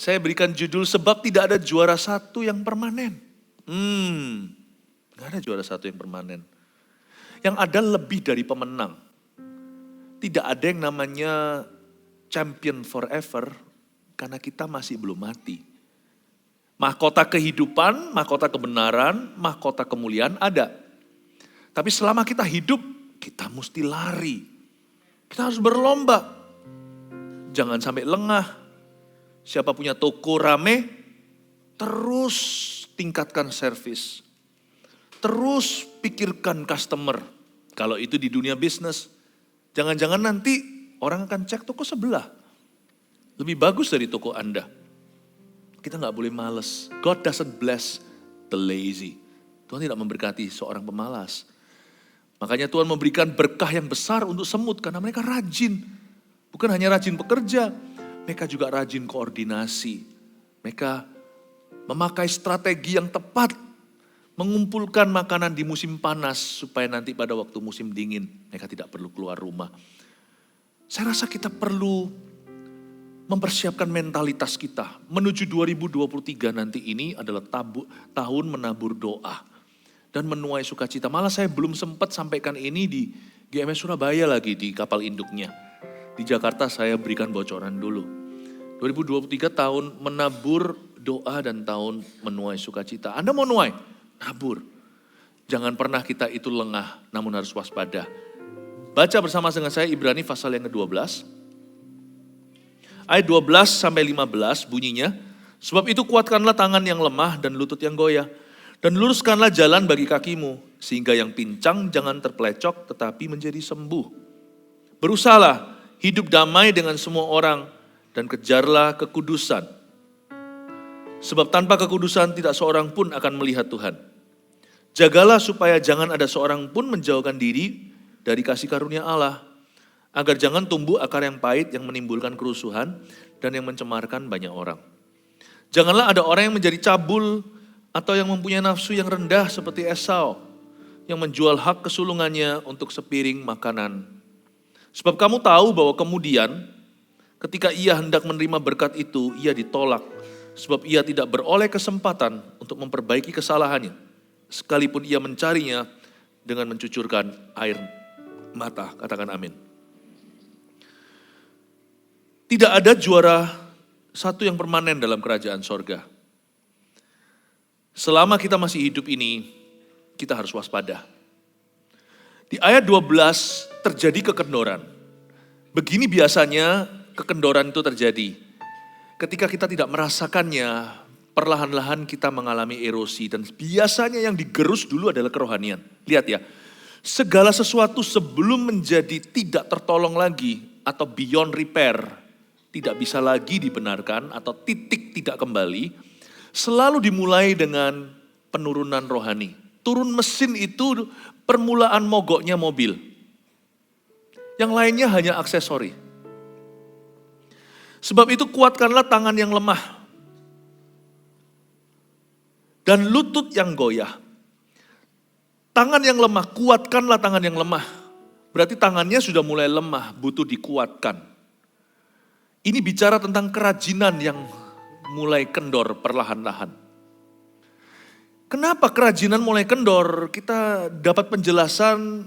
Saya berikan judul sebab tidak ada juara satu yang permanen. Gak ada juara satu yang permanen. Yang ada lebih dari pemenang. Tidak ada yang namanya champion forever karena kita masih belum mati. Mahkota kehidupan, mahkota kebenaran, mahkota kemuliaan ada. Tapi selama kita hidup, kita mesti lari. Kita harus berlomba. Jangan sampai lengah. Siapa punya toko rame, terus tingkatkan servis. Terus pikirkan customer. Kalau itu di dunia bisnis, jangan-jangan nanti orang akan cek toko sebelah. Lebih bagus dari toko Anda. Kita gak boleh males. God doesn't bless the lazy. Tuhan tidak memberkati seorang pemalas. Makanya Tuhan memberikan berkah yang besar untuk semut karena mereka rajin. Bukan hanya rajin bekerja, mereka juga rajin koordinasi. Mereka memakai strategi yang tepat. Mengumpulkan makanan di musim panas supaya nanti pada waktu musim dingin mereka tidak perlu keluar rumah. Saya rasa kita perlu mempersiapkan mentalitas kita. Menuju 2023 nanti ini adalah tahun menabur doa. Dan menuai sukacita. Malah saya belum sempat sampaikan ini di GMS Surabaya lagi di kapal induknya. Di Jakarta saya berikan bocoran dulu. 2023 tahun menabur doa dan tahun menuai sukacita. Anda mau nuai? Nabur. Jangan pernah kita itu lengah, namun harus waspada. Baca bersama dengan saya Ibrani pasal yang ke-12. Ayat 12 sampai 15 bunyinya. Sebab itu kuatkanlah tangan yang lemah dan lutut yang goyah. Dan luruskanlah jalan bagi kakimu. Sehingga yang pincang jangan terpelecok tetapi menjadi sembuh. Berusahalah hidup damai dengan semua orang. Dan kejarlah kekudusan. Sebab tanpa kekudusan tidak seorang pun akan melihat Tuhan. Jagalah supaya jangan ada seorang pun menjauhkan diri dari kasih karunia Allah. Agar jangan tumbuh akar yang pahit yang menimbulkan kerusuhan dan yang mencemarkan banyak orang. Janganlah ada orang yang menjadi cabul atau yang mempunyai nafsu yang rendah seperti Esau. Yang menjual hak kesulungannya untuk sepiring makanan. Sebab kamu tahu bahwa kemudian ketika ia hendak menerima berkat itu, ia ditolak. Sebab ia tidak beroleh kesempatan untuk memperbaiki kesalahannya. Sekalipun ia mencarinya dengan mencucurkan air mata. Katakan amin. Tidak ada juara satu yang permanen dalam kerajaan sorga. Selama kita masih hidup ini, kita harus waspada. Di ayat 12 terjadi kekendoran. Begini biasanya kekendoran itu terjadi. Ketika kita tidak merasakannya, perlahan-lahan kita mengalami erosi. Dan biasanya yang digerus dulu adalah kerohanian. Lihat ya, segala sesuatu sebelum menjadi tidak tertolong lagi atau beyond repair, tidak bisa lagi dibenarkan atau titik tidak kembali, selalu dimulai dengan penurunan rohani. Turun mesin itu permulaan mogoknya mobil. Yang lainnya hanya aksesori. Sebab itu kuatkanlah tangan yang lemah. Dan lutut yang goyah. Tangan yang lemah, kuatkanlah tangan yang lemah. Berarti tangannya sudah mulai lemah, butuh dikuatkan. Ini bicara tentang kerajinan yang mulai kendor perlahan-lahan. Kenapa kerajinan mulai kendor? Kita dapat penjelasan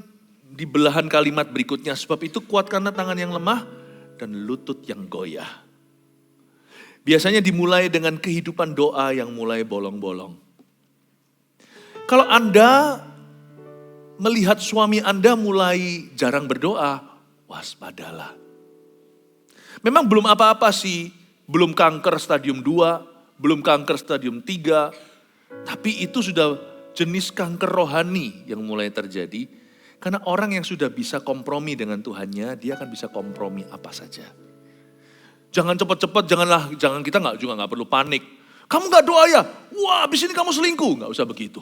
di belahan kalimat berikutnya. Sebab itu kuatkanlah tangan yang lemah dan lutut yang goyah. Biasanya dimulai dengan kehidupan doa yang mulai bolong-bolong. Kalau Anda melihat suami Anda mulai jarang berdoa, waspadalah. Memang belum apa-apa sih, belum kanker stadium 2, belum kanker stadium 3, tapi itu sudah jenis kanker rohani yang mulai terjadi. Karena orang yang sudah bisa kompromi dengan Tuhannya, dia akan bisa kompromi apa saja. Jangan cepat-cepat, jangan kita nggak perlu panik. Kamu nggak doa ya? Wah, abis ini kamu selingkuh. Nggak usah begitu.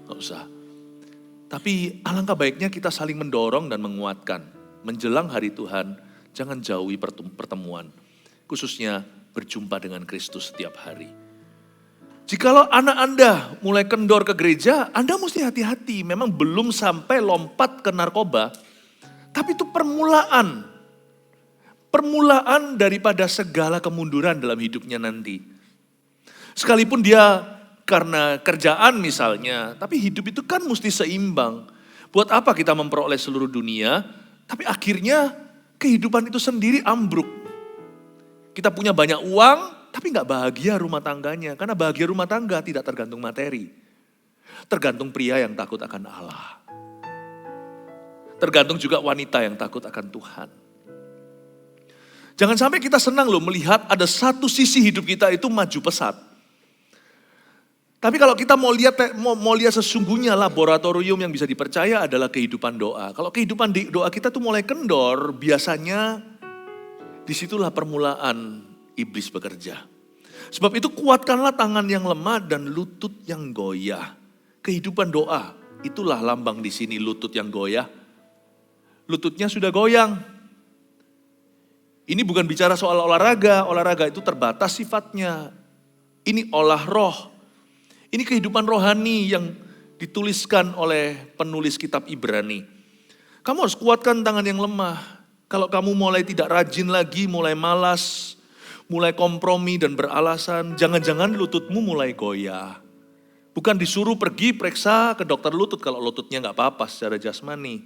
Nggak usah. Tapi alangkah baiknya kita saling mendorong dan menguatkan. Menjelang hari Tuhan, jangan jauhi pertemuan. Khususnya berjumpa dengan Kristus setiap hari. Jikalau anak Anda mulai kendor ke gereja, Anda mesti hati-hati. Memang belum sampai lompat ke narkoba, tapi itu permulaan. permulaan daripada segala kemunduran dalam hidupnya nanti. Sekalipun dia karena kerjaan misalnya, tapi hidup itu kan mesti seimbang. Buat apa kita memperoleh seluruh dunia, tapi akhirnya kehidupan itu sendiri ambruk. Kita punya banyak uang, tapi gak bahagia rumah tangganya. Karena bahagia rumah tangga tidak tergantung materi. Tergantung pria yang takut akan Allah. Tergantung juga wanita yang takut akan Tuhan. Jangan sampai kita senang loh melihat ada satu sisi hidup kita itu maju pesat. Tapi kalau kita mau lihat sesungguhnya laboratorium yang bisa dipercaya adalah kehidupan doa. Kalau kehidupan doa kita tuh mulai kendor, biasanya disitulah permulaan iblis bekerja. Sebab itu kuatkanlah tangan yang lemah dan lutut yang goyah. Kehidupan doa, itulah lambang di sini lutut yang goyah. Lututnya sudah goyang. Ini bukan bicara soal olahraga itu terbatas sifatnya. Ini olah roh. Ini kehidupan rohani yang dituliskan oleh penulis kitab Ibrani. Kamu harus kuatkan tangan yang lemah. Kalau kamu mulai tidak rajin lagi, mulai malas, mulai kompromi dan beralasan, jangan-jangan lututmu mulai goyah. Bukan disuruh pergi periksa ke dokter lutut kalau lututnya gak apa-apa secara jasmani.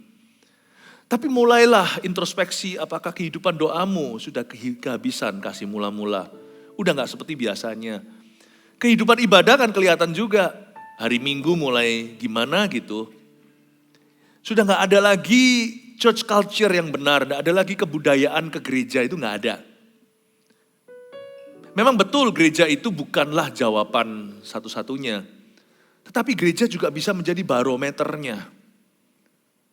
Tapi mulailah introspeksi apakah kehidupan doamu sudah kehabisan kasih mula-mula. Udah gak seperti biasanya. Kehidupan ibadah kan kelihatan juga. Hari Minggu mulai gimana gitu. Sudah gak ada lagi church culture yang benar. Gak ada lagi kebudayaan ke gereja itu gak ada. Memang betul gereja itu bukanlah jawaban satu-satunya. Tetapi gereja juga bisa menjadi barometernya.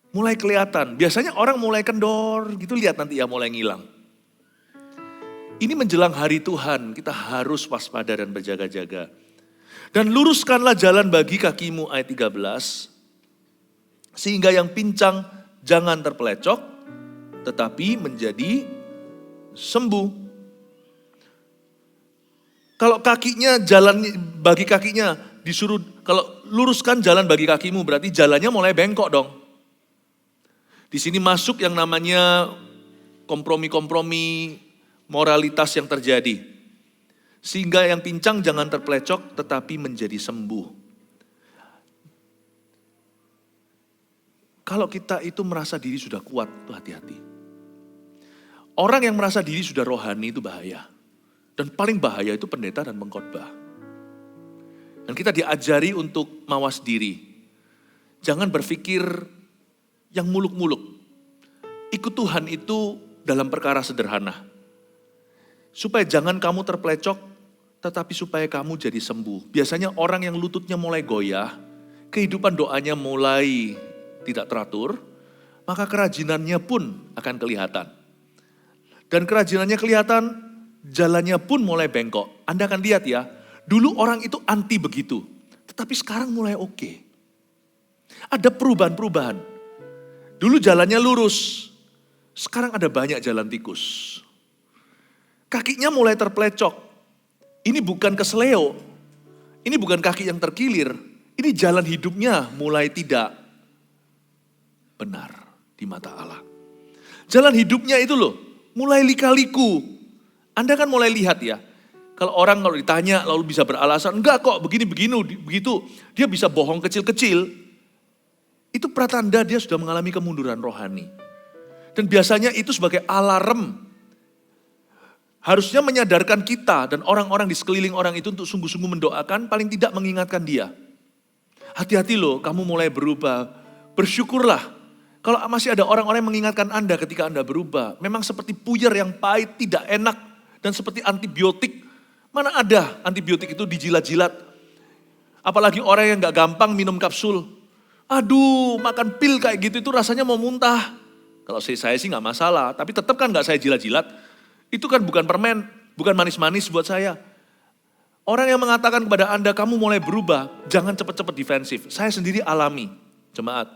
Mulai kelihatan, biasanya orang mulai kendor gitu, lihat nanti ya mulai ngilang. Ini menjelang hari Tuhan, kita harus waspada dan berjaga-jaga. Dan luruskanlah jalan bagi kakimu ayat 13. Sehingga yang pincang jangan terpelecok, tetapi menjadi sembuh. Kalau kakinya jalan bagi kakinya disuruh, kalau luruskan jalan bagi kakimu berarti jalannya mulai bengkok dong. Di sini masuk yang namanya kompromi-kompromi moralitas yang terjadi. Sehingga yang pincang jangan terpelecok tetapi menjadi sembuh. Kalau kita itu merasa diri sudah kuat, itu hati-hati. Orang yang merasa diri sudah rohani itu bahaya. Dan paling bahaya itu pendeta dan pengkhotbah. Dan kita diajari untuk mawas diri. Jangan berpikir yang muluk-muluk. Ikut Tuhan itu dalam perkara sederhana. Supaya jangan kamu terpelecok, tetapi supaya kamu jadi sembuh. Biasanya orang yang lututnya mulai goyah, kehidupan doanya mulai tidak teratur, maka kerajinannya pun akan kelihatan. Dan kerajinannya kelihatan, jalannya pun mulai bengkok. Anda akan lihat ya, dulu orang itu anti begitu, tetapi sekarang mulai oke. Ada perubahan-perubahan. Dulu jalannya lurus, sekarang ada banyak jalan tikus. Kakinya mulai terpelecok. Ini bukan kesleo, ini bukan kaki yang terkilir. Ini jalan hidupnya mulai tidak benar di mata Allah. Jalan hidupnya itu loh, mulai lika-liku. Anda kan mulai lihat ya, kalau orang kalau ditanya lalu bisa beralasan, enggak kok begini-begini, begitu. Dia bisa bohong kecil-kecil. Itu pratanda dia sudah mengalami kemunduran rohani. Dan biasanya itu sebagai alarm. Harusnya menyadarkan kita dan orang-orang di sekeliling orang itu untuk sungguh-sungguh mendoakan, paling tidak mengingatkan dia. Hati-hati loh, kamu mulai berubah. Bersyukurlah. Kalau masih ada orang-orang yang mengingatkan Anda ketika Anda berubah. Memang seperti puyer yang pahit, tidak enak. Dan seperti antibiotik. Mana ada antibiotik itu dijilat-jilat. Apalagi orang yang gak gampang minum kapsul. Aduh, makan pil kayak gitu itu rasanya mau muntah. Kalau saya sih gak masalah, tapi tetap kan gak saya jilat-jilat. Itu kan bukan permen, bukan manis-manis buat saya. Orang yang mengatakan kepada Anda, kamu mulai berubah, jangan cepat-cepat defensif. Saya sendiri alami, jemaat.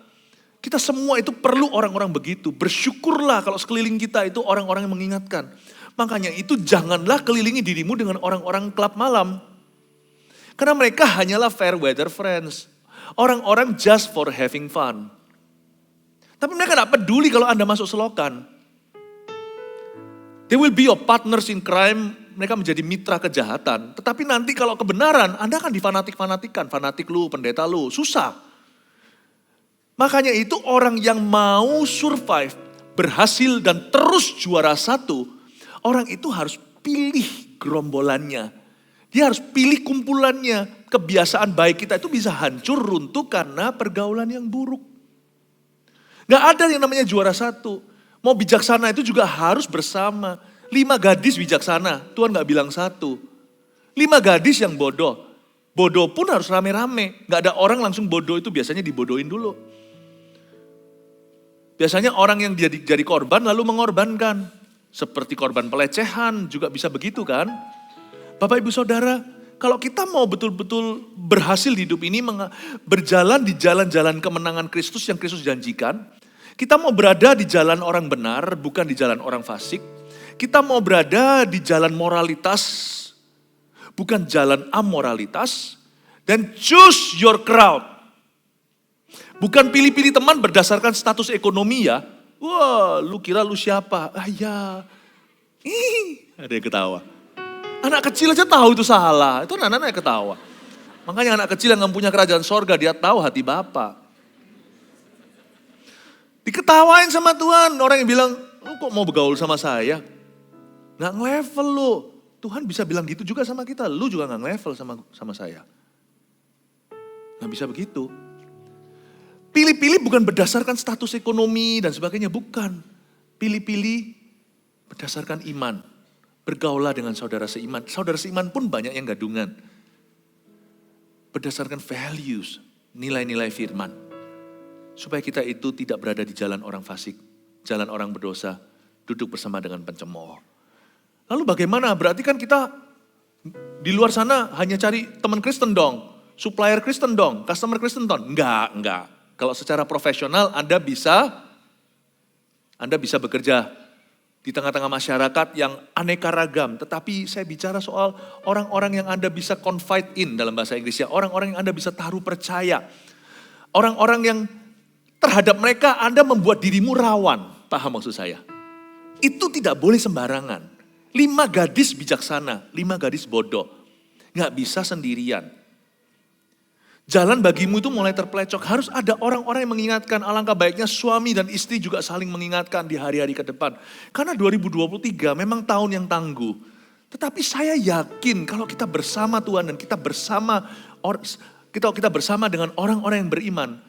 Kita semua itu perlu orang-orang begitu. Bersyukurlah kalau sekeliling kita itu orang-orang yang mengingatkan. Makanya itu janganlah kelilingi dirimu dengan orang-orang klub malam. Karena mereka hanyalah fair weather friends. Orang-orang just for having fun. Tapi mereka gak peduli kalau Anda masuk selokan. They will be your partners in crime, mereka menjadi mitra kejahatan. Tetapi nanti kalau kebenaran, Anda akan difanatik-fanatikan. Fanatik lu, pendeta lu, susah. Makanya itu orang yang mau survive, berhasil dan terus juara satu, orang itu harus pilih gerombolannya. Dia harus pilih kumpulannya. Kebiasaan baik kita itu bisa hancur, runtuh karena pergaulan yang buruk. Gak ada yang namanya juara satu. Mau bijaksana itu juga harus bersama. 5 gadis bijaksana, Tuhan gak bilang 1. 5 gadis yang bodoh. Bodoh pun harus rame-rame. Gak ada orang langsung bodoh itu biasanya dibodohin dulu. Biasanya orang yang jadi korban lalu mengorbankan. Seperti korban pelecehan juga bisa begitu kan. Bapak Ibu Saudara, kalau kita mau betul-betul berhasil di hidup ini, berjalan di jalan-jalan kemenangan Kristus yang Kristus janjikan, kita mau berada di jalan orang benar, bukan di jalan orang fasik. Kita mau berada di jalan moralitas, bukan jalan amoralitas. Dan choose your crowd. Bukan pilih-pilih teman berdasarkan status ekonomi ya. Wah, lu kira lu siapa? Ah ya. Ada yang ketawa. Anak kecil aja tahu itu salah. Itu anak-anak yang ketawa. Makanya anak kecil yang punya kerajaan sorga, dia tahu hati Bapa. Diketawain sama Tuhan. Orang yang bilang, lu kok mau bergaul sama saya? Gak nge-level lu. Tuhan bisa bilang gitu juga sama kita. Lu juga gak nge-level sama saya. Gak bisa begitu. Pilih-pilih bukan berdasarkan status ekonomi dan sebagainya. Bukan. Pilih-pilih berdasarkan iman. Bergaulah dengan saudara seiman. Saudara seiman pun banyak yang gadungan. Berdasarkan values, nilai-nilai firman. Supaya kita itu tidak berada di jalan orang fasik, jalan orang berdosa, duduk bersama dengan pencemooh. Lalu bagaimana? Berarti kan kita di luar sana hanya cari teman Kristen dong, supplier Kristen dong, customer Kristen dong. Enggak. Kalau secara profesional Anda bisa bekerja di tengah-tengah masyarakat yang aneka ragam. Tetapi saya bicara soal orang-orang yang Anda bisa confide in dalam bahasa Inggrisnya. Orang-orang yang Anda bisa taruh percaya. Orang-orang yang terhadap mereka Anda membuat dirimu rawan. Paham maksud saya? Itu tidak boleh sembarangan. 5 gadis bijaksana, 5 gadis bodoh. Gak bisa sendirian. Jalan bagimu itu mulai terpelecok. Harus ada orang-orang yang mengingatkan. Alangkah baiknya suami dan istri juga saling mengingatkan di hari-hari ke depan. Karena 2023 memang tahun yang tangguh. Tetapi saya yakin kalau kita bersama Tuhan dan kita bersama dengan orang-orang yang beriman.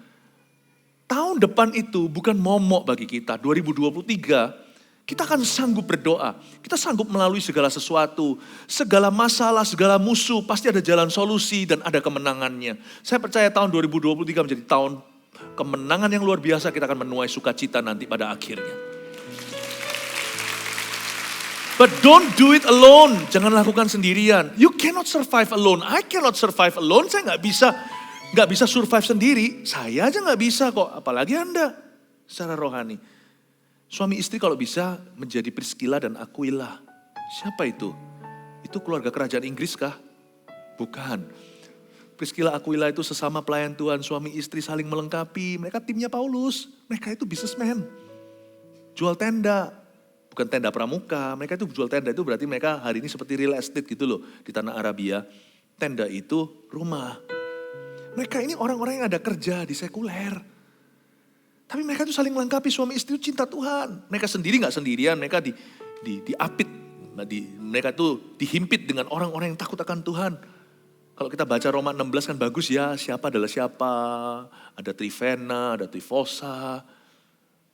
Tahun depan itu bukan momok bagi kita. 2023 kita akan sanggup berdoa. Kita sanggup melalui segala sesuatu. Segala masalah, segala musuh. Pasti ada jalan solusi dan ada kemenangannya. Saya percaya tahun 2023 menjadi tahun kemenangan yang luar biasa. Kita akan menuai sukacita nanti pada akhirnya. But don't do it alone. Jangan lakukan sendirian. You cannot survive alone. I cannot survive alone. Saya nggak bisa survive sendiri. Saya aja nggak bisa kok. Apalagi Anda secara rohani. Suami istri kalau bisa menjadi Priscilla dan Aquila. Siapa itu? Itu keluarga kerajaan Inggris kah? Bukan. Priscilla Aquila itu sesama pelayan Tuhan, suami istri saling melengkapi. Mereka timnya Paulus. Mereka itu businessman. Jual tenda. Bukan tenda pramuka. Mereka itu jual tenda, itu berarti mereka hari ini seperti real estate gitu loh. Di tanah Arabia. Tenda itu rumah. Mereka ini orang-orang yang ada kerja di sekuler. Tapi mereka itu saling melengkapi, suami istri itu cinta Tuhan. Mereka sendiri gak sendirian, mereka diapit. Mereka itu dihimpit dengan orang-orang yang takut akan Tuhan. Kalau kita baca Roma 16 kan bagus ya, siapa adalah siapa. Ada Trifena, ada Trifosa,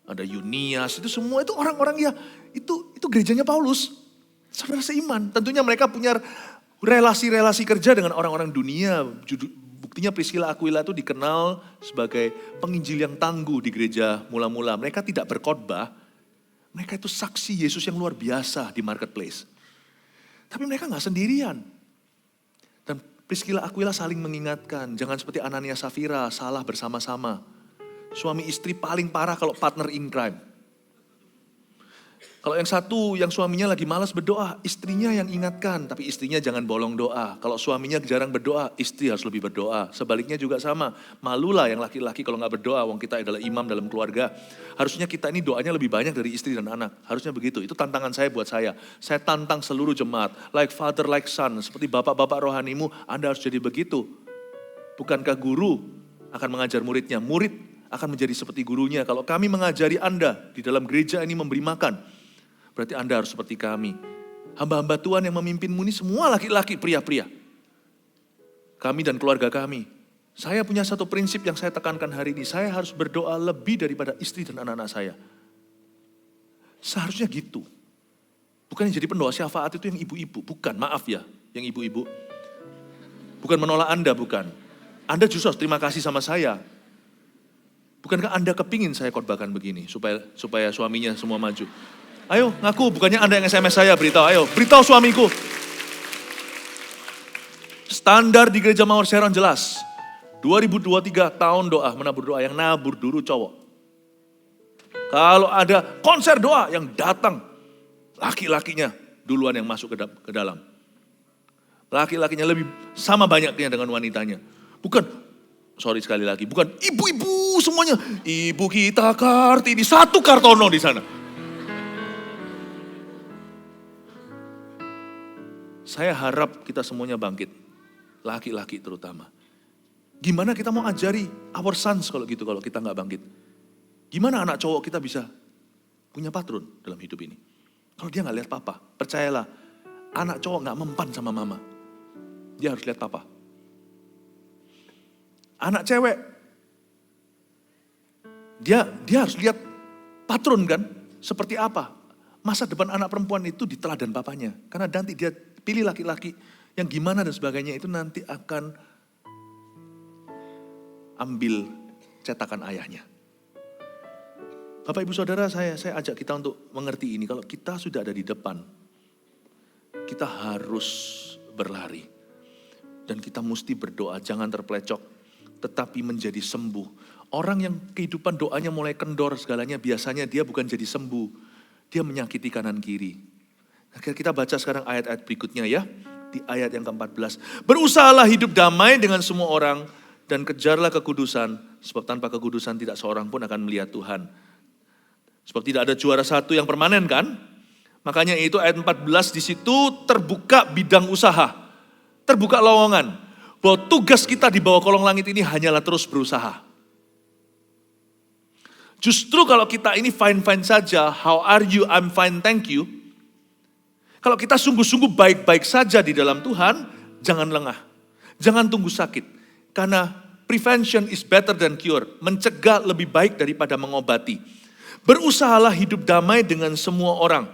ada Yunias. Itu semua itu orang-orang ya, itu gerejanya Paulus. Saudara seiman, tentunya mereka punya relasi-relasi kerja dengan orang-orang dunia. Buktinya Priscilla Aquila itu dikenal sebagai penginjil yang tangguh di gereja mula-mula. Mereka tidak berkhotbah, mereka itu saksi Yesus yang luar biasa di marketplace. Tapi mereka gak sendirian. Dan Priscilla Aquila saling mengingatkan, jangan seperti Anania Safira, salah bersama-sama. Suami istri paling parah kalau partner in crime. Kalau yang satu, yang suaminya lagi malas berdoa, istrinya yang ingatkan, tapi istrinya jangan bolong doa. Kalau suaminya jarang berdoa, istri harus lebih berdoa. Sebaliknya juga sama, malulah yang laki-laki kalau nggak berdoa, wong kita adalah imam dalam keluarga. Harusnya kita ini doanya lebih banyak dari istri dan anak. Harusnya begitu, itu tantangan saya buat saya. Saya tantang seluruh jemaat, like father, like son, seperti bapak-bapak rohanimu, Anda harus jadi begitu. Bukankah guru akan mengajar muridnya, murid akan menjadi seperti gurunya. Kalau kami mengajari Anda di dalam gereja ini memberi makan, berarti Anda harus seperti kami. Hamba-hamba Tuhan yang memimpinmu ini semua laki-laki, pria-pria. Kami dan keluarga kami. Saya punya satu prinsip yang saya tekankan hari ini. Saya harus berdoa lebih daripada istri dan anak-anak saya. Seharusnya gitu. Bukan yang jadi pendoa syafaat itu yang ibu-ibu. Bukan, maaf ya, yang ibu-ibu. Bukan menolak Anda, bukan. Anda justru harus terima kasih sama saya. Bukankah Anda kepingin saya khotbahkan begini, supaya suaminya semua maju. Ayo ngaku, bukannya Anda yang SMS saya beritahu, ayo beritahu suamiku. Standar di Gereja Mawar Sharon jelas. 2023 tahun doa, menabur doa, yang nabur dulu cowok. Kalau ada konser doa yang datang, laki-lakinya duluan yang masuk ke dalam. Laki-lakinya lebih sama banyaknya dengan wanitanya. Bukan, sorry sekali lagi, bukan ibu-ibu semuanya. Ibu kita Kartini, satu Kartono di sana. Saya harap kita semuanya bangkit, laki-laki terutama. Gimana kita mau ajari our sons kalau gitu, kalau kita nggak bangkit? Gimana anak cowok kita bisa punya patron dalam hidup ini? Kalau dia nggak lihat papa, percayalah, anak cowok nggak mempan sama mama. Dia harus lihat papa. Anak cewek, dia harus lihat patron kan, seperti apa. Masa depan anak perempuan itu di teladan papanya. Karena nanti dia pilih laki-laki yang gimana dan sebagainya, itu nanti akan ambil cetakan ayahnya. Bapak ibu saudara, saya ajak kita untuk mengerti ini. Kalau kita sudah ada di depan, kita harus berlari. Dan kita mesti berdoa, jangan terplecok, tetapi menjadi sembuh. Orang yang kehidupan doanya mulai kendor segalanya, biasanya dia bukan jadi sembuh. Dia menyakiti kanan kiri. Kita baca sekarang ayat-ayat berikutnya ya. Di ayat yang ke-14. Berusahalah hidup damai dengan semua orang dan kejarlah kekudusan. Sebab tanpa kekudusan tidak seorang pun akan melihat Tuhan. Sebab tidak ada juara satu yang permanen kan. Makanya itu ayat 14 di situ terbuka bidang usaha. Terbuka lowongan. Bahwa tugas kita di bawah kolong langit ini hanyalah terus berusaha. Justru kalau kita ini fine-fine saja, how are you, I'm fine, thank you. Kalau kita sungguh-sungguh baik-baik saja di dalam Tuhan, jangan lengah. Jangan tunggu sakit. Karena prevention is better than cure. Mencegah lebih baik daripada mengobati. Berusahalah hidup damai dengan semua orang.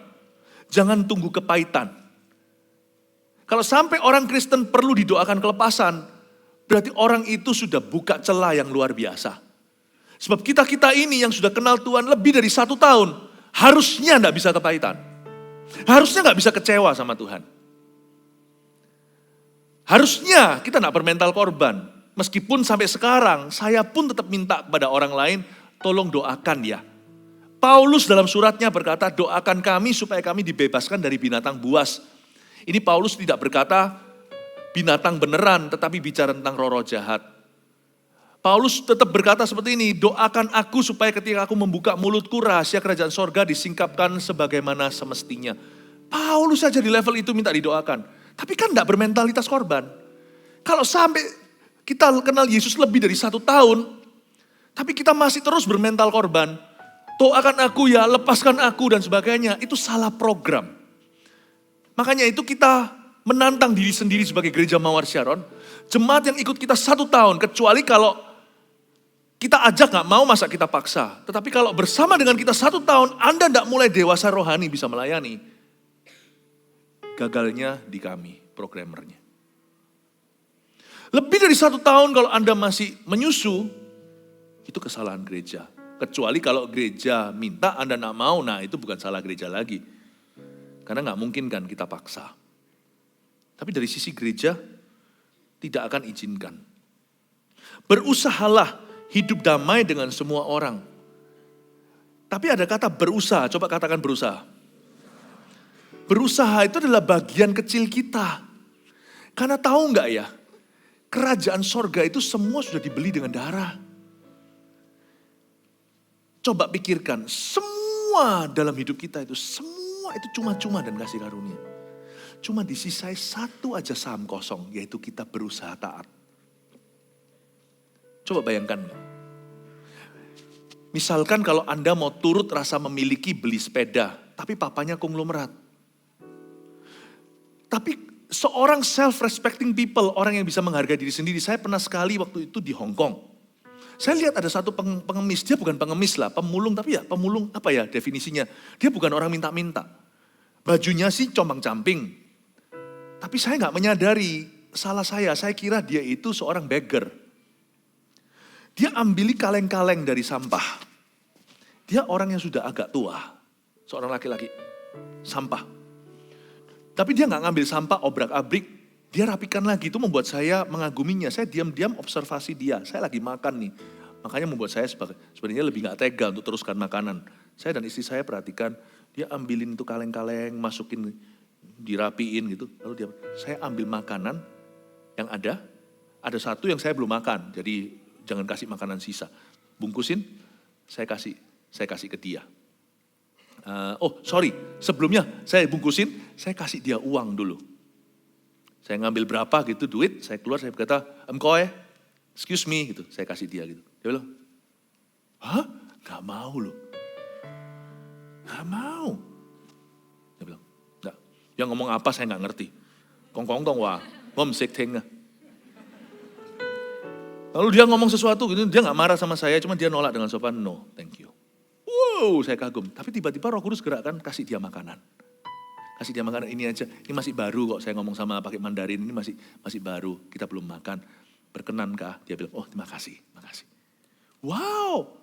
Jangan tunggu kepahitan. Kalau sampai orang Kristen perlu didoakan kelepasan, berarti orang itu sudah buka celah yang luar biasa. Sebab kita ini yang sudah kenal Tuhan lebih dari 1 tahun, harusnya enggak bisa kepahitan. Harusnya enggak bisa kecewa sama Tuhan. Harusnya kita enggak bermental korban. Meskipun sampai sekarang, saya pun tetap minta kepada orang lain, tolong doakan ya. Paulus dalam suratnya berkata, doakan kami supaya kami dibebaskan dari binatang buas. Ini Paulus tidak berkata binatang beneran, tetapi bicara tentang roh-roh jahat. Paulus tetap berkata seperti ini, doakan aku supaya ketika aku membuka mulutku, rahasia kerajaan sorga disingkapkan sebagaimana semestinya. Paulus saja di level itu minta didoakan. Tapi kan enggak bermentalitas korban. Kalau sampai kita kenal Yesus lebih dari 1 tahun, tapi kita masih terus bermental korban, doakan aku ya, lepaskan aku dan sebagainya, itu salah program. Makanya itu kita menantang diri sendiri sebagai Gereja Mawar Sharon, jemaat yang ikut kita 1 tahun, kecuali kalau kita ajak gak mau, masa kita paksa. Tetapi kalau bersama dengan kita 1 tahun, Anda tidak mulai dewasa rohani bisa melayani. Gagalnya di kami, programmernya. Lebih dari 1 tahun kalau Anda masih menyusu, itu kesalahan gereja. Kecuali kalau gereja minta, Anda gak mau, nah itu bukan salah gereja lagi. Karena gak mungkin kan kita paksa. Tapi dari sisi gereja, tidak akan izinkan. Berusahalah hidup damai dengan semua orang. Tapi ada kata berusaha, coba katakan berusaha. Berusaha itu adalah bagian kecil kita. Karena tahu nggak ya, kerajaan sorga itu semua sudah dibeli dengan darah. Coba pikirkan, semua dalam hidup kita itu, semua itu cuma-cuma dan kasih karunia. Cuma disisai satu aja saham kosong, yaitu kita berusaha taat. Coba bayangkan. Misalkan kalau Anda mau turut rasa memiliki beli sepeda, tapi papanya konglomerat. Tapi seorang self-respecting people, orang yang bisa menghargai diri sendiri. Saya pernah sekali waktu itu di Hong Kong. Saya lihat ada satu pengemis, dia bukan pengemis lah, pemulung, tapi ya pemulung apa ya definisinya. Dia bukan orang minta-minta. Bajunya sih compang-camping. Tapi saya nggak menyadari, salah saya kira dia itu seorang beggar. Dia ambili kaleng-kaleng dari sampah. Dia orang yang sudah agak tua, seorang laki-laki, sampah. Tapi dia nggak ngambil sampah obrak-abrik, dia rapikan lagi. Itu membuat saya mengaguminya. Saya diam-diam observasi dia. Saya lagi makan nih. Makanya membuat saya sebenarnya lebih nggak tega untuk teruskan makanan. Saya dan istri saya perhatikan, dia ambilin itu kaleng-kaleng, masukin, dirapiin gitu. Lalu saya ambil makanan yang ada satu yang saya belum makan. Jadi jangan kasih makanan sisa. Bungkusin, saya kasih ke dia. Sebelumnya saya bungkusin, saya kasih dia uang dulu. Saya ngambil berapa gitu duit, saya keluar, saya berkata, excuse me gitu, saya kasih dia gitu. Dia bilang, hah? Gak mau loh. Gak mau. Dia bilang, enggak. Yang ngomong apa saya gak ngerti. Kong dong wah, ngomsik ting. Lalu dia ngomong sesuatu gitu, dia gak marah sama saya, cuma dia nolak dengan sopan, no, thank you. Wow, saya kagum. Tapi tiba-tiba Roh Kudus gerakkan, kasih dia makanan. Kasih dia makanan ini aja. Ini masih baru kok, saya ngomong sama pakai Mandarin, ini masih baru, kita belum makan. Berkenankah? Dia bilang, oh terima kasih. Wow,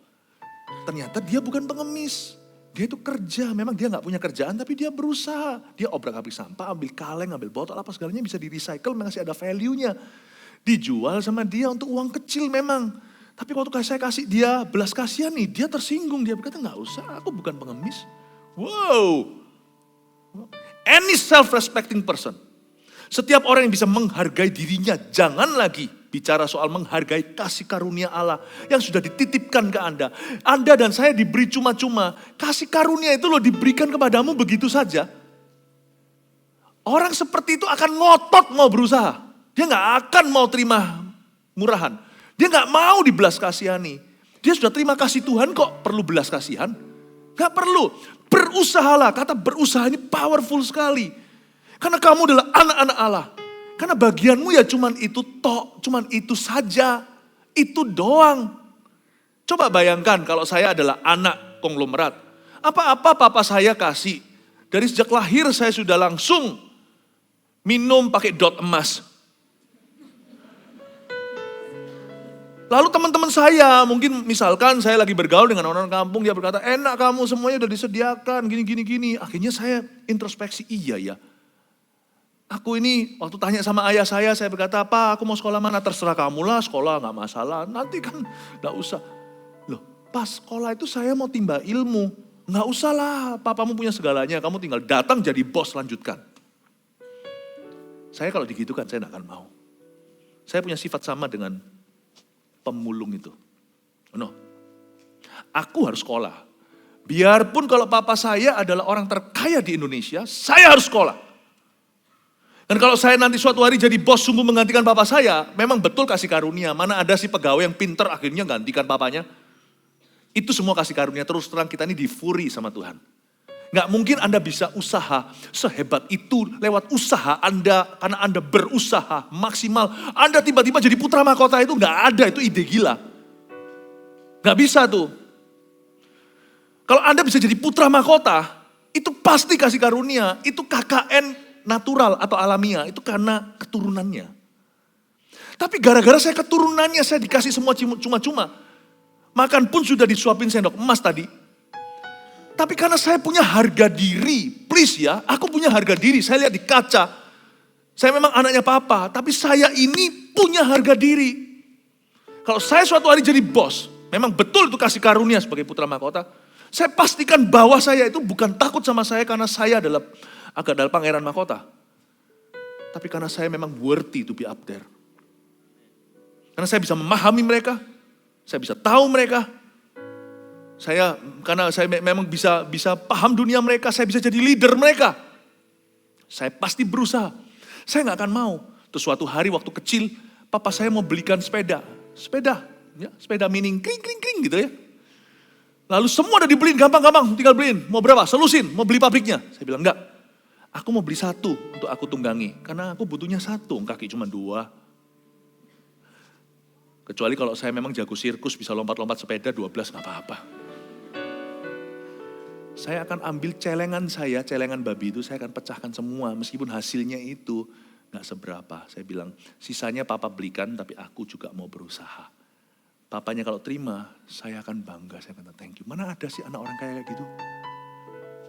ternyata dia bukan pengemis. Dia itu kerja, memang dia gak punya kerjaan, tapi dia berusaha. Dia obrak-abrik sampah, ambil kaleng, ambil botol, apa segalanya bisa di-recycle, masih ada value-nya. Dijual sama dia untuk uang kecil memang. Tapi waktu saya kasih dia belas kasihan nih, dia tersinggung. Dia berkata, gak usah, aku bukan pengemis. Wow. Any self-respecting person. Setiap orang yang bisa menghargai dirinya, jangan lagi bicara soal menghargai kasih karunia Allah yang sudah dititipkan ke Anda. Anda dan saya diberi cuma-cuma. Kasih karunia itu loh diberikan kepadamu begitu saja. Orang seperti itu akan ngotot mau berusaha. Dia gak akan mau terima murahan. Dia gak mau dibelas kasihani. Dia sudah terima kasih Tuhan kok perlu belas kasihan. Gak perlu. Berusahalah. Kata berusaha ini powerful sekali. Karena kamu adalah anak-anak Allah. Karena bagianmu ya cuman itu cuman itu saja. Itu doang. Coba bayangkan kalau saya adalah anak konglomerat. Apa-apa papa saya kasih. Dari sejak lahir saya sudah langsung minum pakai dot emas. Lalu teman-teman saya, mungkin misalkan saya lagi bergaul dengan orang kampung, dia berkata, enak kamu semuanya udah disediakan, gini. Akhirnya saya introspeksi, iya ya. Aku ini waktu tanya sama ayah saya berkata, apa aku mau sekolah mana? Terserah kamu lah, sekolah gak masalah. Nanti kan gak usah. Loh, pas sekolah itu saya mau timba ilmu. Gak usah lah, papamu punya segalanya, kamu tinggal datang jadi bos, lanjutkan. Saya kalau digitukan, saya gak akan mau. Saya punya sifat sama dengan pemulung itu. No. Aku harus sekolah. Biarpun kalau papa saya adalah orang terkaya di Indonesia, saya harus sekolah. Dan kalau saya nanti suatu hari jadi bos sungguh menggantikan papa saya, memang betul kasih karunia. Mana ada sih pegawai yang pinter akhirnya gantikan papanya. Itu semua kasih karunia. Terus terang kita ini difuri sama Tuhan. Gak mungkin Anda bisa usaha sehebat itu lewat usaha Anda. Karena Anda berusaha maksimal. Anda tiba-tiba jadi putra mahkota itu gak ada. Itu ide gila. Gak bisa tuh. Kalau Anda bisa jadi putra mahkota, itu pasti kasih karunia. Itu KKN natural atau alamiah. Itu karena keturunannya. Tapi gara-gara saya keturunannya, saya dikasih semua cuma-cuma. Makan pun sudah disuapin sendok emas tadi. Tapi karena saya punya harga diri, please ya, aku punya harga diri. Saya lihat di kaca, saya memang anaknya papa, tapi saya ini punya harga diri. Kalau saya suatu hari jadi bos, memang betul itu kasih karunia sebagai putra mahkota. Saya pastikan bahwa saya itu bukan takut sama saya karena saya agak adalah pangeran mahkota. Tapi karena saya memang worthy to be up there. Karena saya bisa memahami mereka, saya bisa tahu mereka. Karena saya memang bisa paham dunia mereka, saya bisa jadi leader mereka. Saya pasti berusaha. Saya gak akan mau. Terus suatu hari waktu kecil, papa saya mau belikan sepeda. Sepeda mining, kring gitu ya. Lalu semua udah dibeliin, gampang-gampang, tinggal beliin. Mau berapa? Selusin, mau beli pabriknya. Saya bilang, enggak. Aku mau beli satu untuk aku tunggangi. Karena aku butuhnya satu, kaki cuma 2. Kecuali kalau saya memang jago sirkus, bisa lompat-lompat sepeda 12, gak apa-apa. Saya akan ambil celengan babi itu, saya akan pecahkan semua. Meskipun hasilnya itu gak seberapa. Saya bilang, sisanya papa belikan, tapi aku juga mau berusaha. Papanya kalau terima, saya akan bangga, saya akan thank you. Mana ada sih anak orang kaya kayak gitu?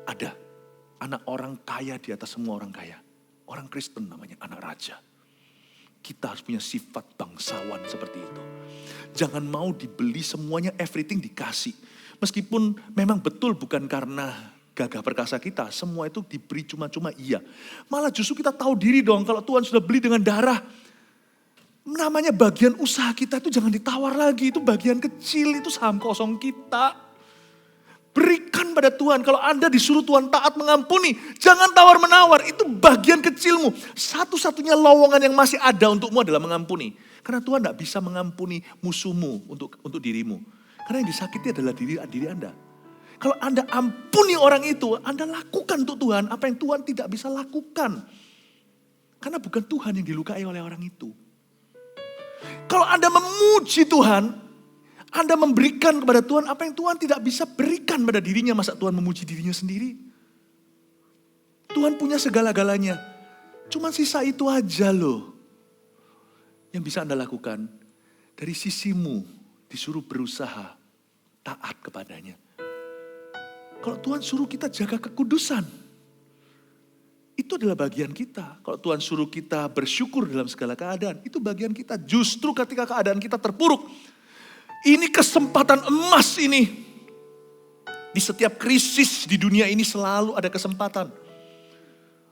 Ada. Anak orang kaya di atas semua orang kaya. Orang Kristen namanya anak raja. Kita harus punya sifat bangsawan seperti itu. Jangan mau dibeli semuanya, everything dikasih. Meskipun memang betul bukan karena gagah perkasa kita, semua itu diberi cuma-cuma iya. Malah justru kita tahu diri dong kalau Tuhan sudah beli dengan darah. Namanya bagian usaha kita itu jangan ditawar lagi, itu bagian kecil, itu saham kosong kita. Berikan pada Tuhan, kalau Anda disuruh Tuhan taat mengampuni, jangan tawar-menawar, itu bagian kecilmu. Satu-satunya lowongan yang masih ada untukmu adalah mengampuni. Karena Tuhan tidak bisa mengampuni musuhmu untuk dirimu. Karena yang disakiti adalah diri Anda. Kalau Anda ampuni orang itu, Anda lakukan untuk Tuhan apa yang Tuhan tidak bisa lakukan. Karena bukan Tuhan yang dilukai oleh orang itu. Kalau Anda memuji Tuhan, Anda memberikan kepada Tuhan apa yang Tuhan tidak bisa berikan pada dirinya. Masa Tuhan memuji dirinya sendiri? Tuhan punya segala-galanya. Cuma sisa itu aja loh. Yang bisa Anda lakukan. Dari sisimu disuruh berusaha taat kepadanya. Kalau Tuhan suruh kita jaga kekudusan, itu adalah bagian kita. Kalau Tuhan suruh kita bersyukur dalam segala keadaan, itu bagian kita. Justru ketika keadaan kita terpuruk, ini kesempatan emas ini. Di setiap krisis di dunia ini selalu ada kesempatan.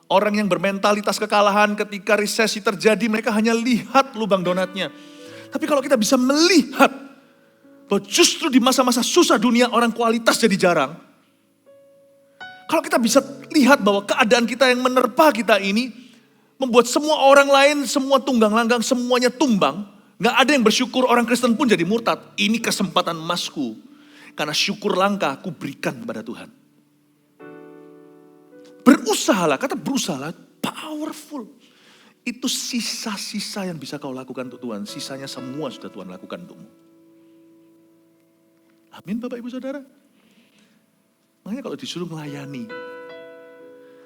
Orang yang bermentalitas kekalahan ketika resesi terjadi, mereka hanya lihat lubang donatnya. Tapi kalau kita bisa melihat bahwa justru di masa-masa susah dunia orang kualitas jadi jarang. Kalau kita bisa lihat bahwa keadaan kita yang menerpa kita ini membuat semua orang lain, semua tunggang langgang, semuanya tumbang. Gak ada yang bersyukur, orang Kristen pun jadi murtad. Ini kesempatan emasku. Karena syukur langka aku berikan kepada Tuhan. Berusahalah, kata berusahalah, powerful. Itu sisa-sisa yang bisa kau lakukan untuk Tuhan. Sisanya semua sudah Tuhan lakukan untukmu. Amin Bapak Ibu Saudara. Makanya kalau disuruh melayani.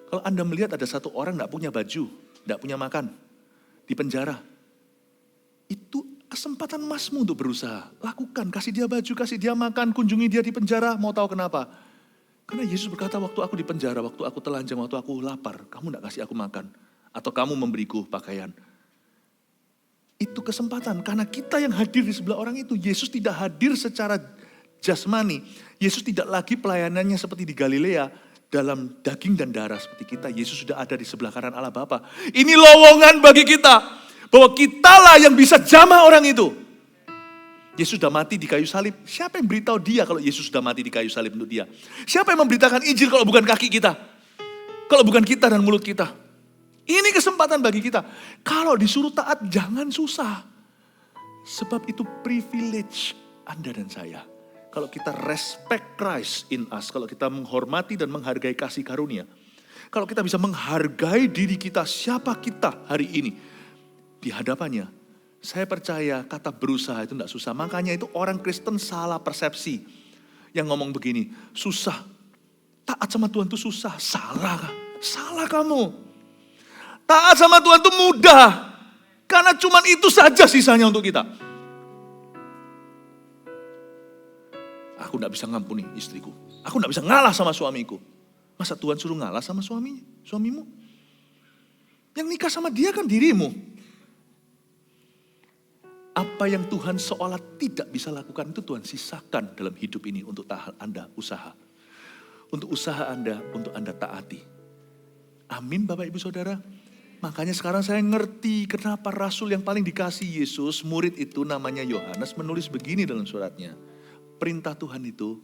Kalau Anda melihat ada satu orang gak punya baju, gak punya makan, di penjara. Itu kesempatan emasmu untuk berusaha. Lakukan, kasih dia baju, kasih dia makan, kunjungi dia di penjara. Mau tahu kenapa? Karena Yesus berkata waktu aku di penjara, waktu aku telanjang, waktu aku lapar, kamu gak kasih aku makan. Atau kamu memberiku pakaian. Itu kesempatan, karena kita yang hadir di sebelah orang itu, Yesus tidak hadir secara jasmani. Yesus tidak lagi pelayanannya seperti di Galilea dalam daging dan darah seperti kita. Yesus sudah ada di sebelah kanan Allah Bapa. Ini lowongan bagi kita bahwa kitalah yang bisa jamah orang itu. Yesus sudah mati di kayu salib. Siapa yang beritahu dia kalau Yesus sudah mati di kayu salib untuk dia? Siapa yang memberitakan Injil kalau bukan kaki kita? Kalau bukan kita dan mulut kita? Ini kesempatan bagi kita. Kalau disuruh taat jangan susah. Sebab itu privilege Anda dan saya. Kalau kita respect Christ in us, kalau kita menghormati dan menghargai kasih karunia, kalau kita bisa menghargai diri kita, siapa kita hari ini di hadapannya, saya percaya kata berusaha itu tidak susah. Makanya itu orang Kristen salah persepsi yang ngomong begini, susah, taat sama Tuhan itu susah. Salah kamu. Taat sama Tuhan itu mudah, karena cuma itu saja sisanya untuk kita. Aku tidak bisa ngampuni istriku. Aku tidak bisa ngalah sama suamiku. Masa Tuhan suruh ngalah sama suamimu? Yang nikah sama dia kan dirimu. Apa yang Tuhan seolah tidak bisa lakukan itu Tuhan sisakan dalam hidup ini untuk Anda usaha. Untuk usaha Anda, untuk Anda taati. Amin Bapak Ibu Saudara. Makanya sekarang saya ngerti kenapa rasul yang paling dikasih Yesus, murid itu namanya Yohanes, menulis begini dalam suratnya. Perintah Tuhan itu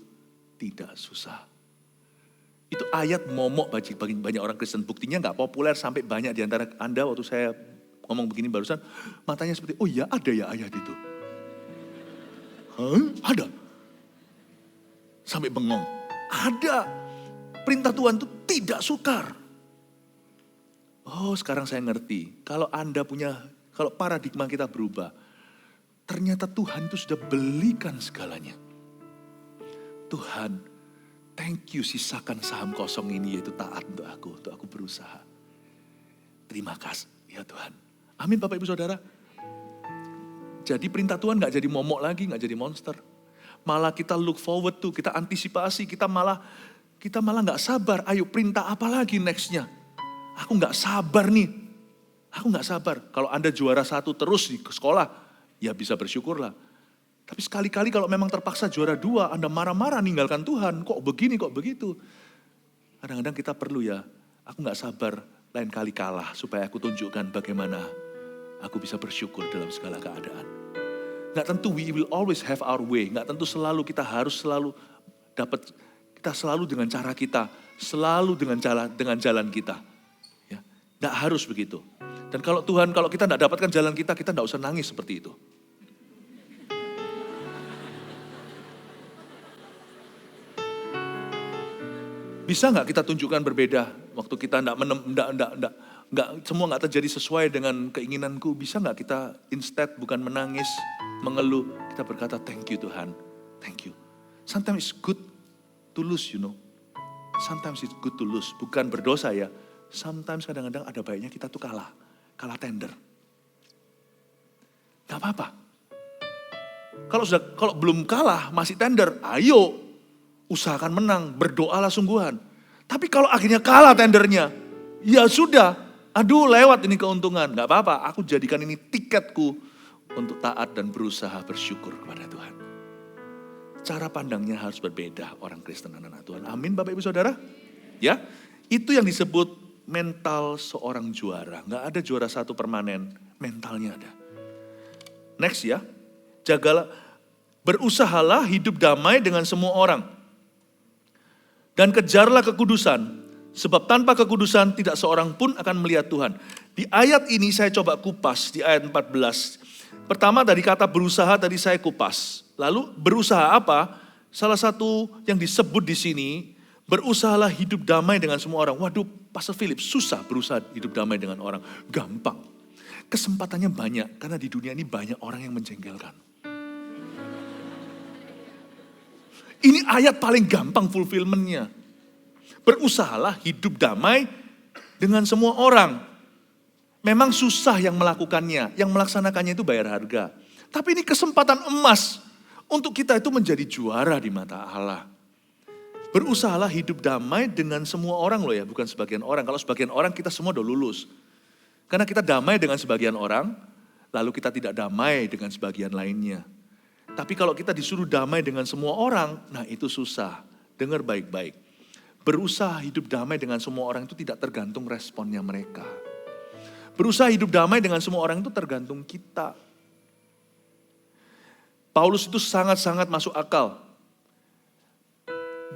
tidak susah. Itu ayat momok bagi banyak orang Kristen. Buktinya gak populer sampai banyak di antara Anda waktu saya ngomong begini barusan. Matanya seperti, oh ya ada ya ayat itu. Hah? Ada? Sampai bengong. Ada. Perintah Tuhan itu tidak sukar. Oh sekarang saya ngerti, kalau paradigma kita berubah, ternyata Tuhan itu sudah belikan segalanya. Tuhan, thank you sisakan saham kosong ini yaitu taat untuk aku berusaha. Terima kasih ya Tuhan. Amin Bapak Ibu Saudara. Jadi perintah Tuhan gak jadi momok lagi, gak jadi monster. Malah kita look forward to, kita antisipasi, kita malah gak sabar. Ayo perintah apa lagi nextnya? Aku gak sabar nih. Aku gak sabar. Kalau Anda juara 1 terus di sekolah, ya bisa bersyukurlah. Tapi sekali-kali kalau memang terpaksa juara 2, Anda marah-marah ninggalkan Tuhan. Kok begini, kok begitu. Kadang-kadang kita perlu ya, aku gak sabar lain kali kalah. Supaya aku tunjukkan bagaimana aku bisa bersyukur dalam segala keadaan. Gak tentu we will always have our way. Gak tentu kita harus selalu dapat, kita selalu dengan cara kita. Selalu dengan jalan kita. Tidak harus begitu. Dan kalau kita tidak dapatkan jalan kita tidak usah nangis seperti itu. Bisa nggak kita tunjukkan berbeda waktu kita semua nggak terjadi sesuai dengan keinginanku? Bisa nggak kita instead bukan menangis, mengeluh, kita berkata thank you Tuhan, thank you. Sometimes it's good to lose, you know. Sometimes it's good to lose, bukan berdosa ya. Sometimes kadang-kadang ada baiknya kita tuh kalah tender. Gak apa-apa. Kalau belum kalah masih tender, ayo usahakan menang, berdoalah sungguhan. Tapi kalau akhirnya kalah tendernya, ya sudah, aduh lewat ini keuntungan. Gak apa-apa, aku jadikan ini tiketku untuk taat dan berusaha bersyukur kepada Tuhan. Cara pandangnya harus berbeda orang Kristen anak-anak Tuhan. Amin Bapak Ibu Saudara. Ya, itu yang disebut mental seorang juara. Gak ada juara 1 permanen, mentalnya ada. Next ya, berusahalah hidup damai dengan semua orang. Dan kejarlah kekudusan, sebab tanpa kekudusan tidak seorang pun akan melihat Tuhan. Di ayat ini saya coba kupas, di ayat 14. Pertama dari kata berusaha tadi saya kupas. Lalu berusaha apa? Salah satu yang disebut di sini, berusahalah hidup damai dengan semua orang. Waduh, Pastor Philip, susah berusaha hidup damai dengan orang. Gampang. Kesempatannya banyak, karena di dunia ini banyak orang yang menjengkelkan. Ini ayat paling gampang fulfillment-nya. Berusahalah hidup damai dengan semua orang. Memang susah yang melakukannya, yang melaksanakannya itu bayar harga. Tapi ini kesempatan emas untuk kita itu menjadi juara di mata Allah. Berusahalah hidup damai dengan semua orang loh ya, bukan sebagian orang. Kalau sebagian orang kita semua udah lulus. Karena kita damai dengan sebagian orang, lalu kita tidak damai dengan sebagian lainnya. Tapi kalau kita disuruh damai dengan semua orang, nah itu susah. Dengar baik-baik. Berusaha hidup damai dengan semua orang itu tidak tergantung responnya mereka. Berusaha hidup damai dengan semua orang itu tergantung kita. Paulus itu sangat-sangat masuk akal.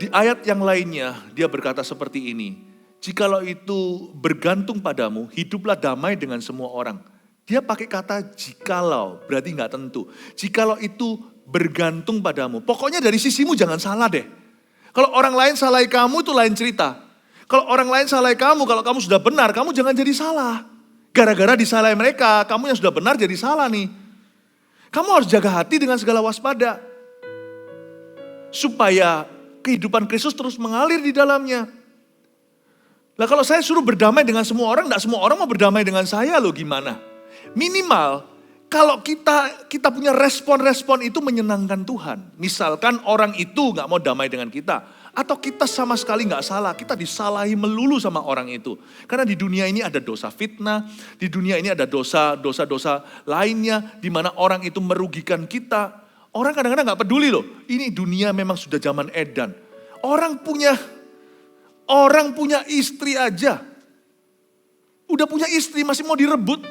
Di ayat yang lainnya dia berkata seperti ini. Jikalau itu bergantung padamu, hiduplah damai dengan semua orang. Dia pakai kata jikalau, berarti gak tentu. Jikalau itu bergantung padamu. Pokoknya dari sisimu jangan salah deh. Kalau orang lain salahi kamu itu lain cerita. Kalau orang lain salahi kamu, kalau kamu sudah benar, kamu jangan jadi salah. Gara-gara disalahi mereka, kamu yang sudah benar jadi salah nih. Kamu harus jaga hati dengan segala waspada. Supaya kehidupan Kristus terus mengalir di dalamnya. Nah kalau saya suruh berdamai dengan semua orang, enggak semua orang mau berdamai dengan saya loh, gimana? Minimal kalau kita punya respon-respon itu menyenangkan Tuhan. Misalkan orang itu enggak mau damai dengan kita. Atau kita sama sekali enggak salah, kita disalahi melulu sama orang itu. Karena di dunia ini ada dosa fitnah, di dunia ini ada dosa-dosa lainnya, di mana orang itu merugikan kita. Orang kadang-kadang gak peduli loh, ini dunia memang sudah zaman edan. Orang punya istri aja, Udah punya istri masih mau direbut.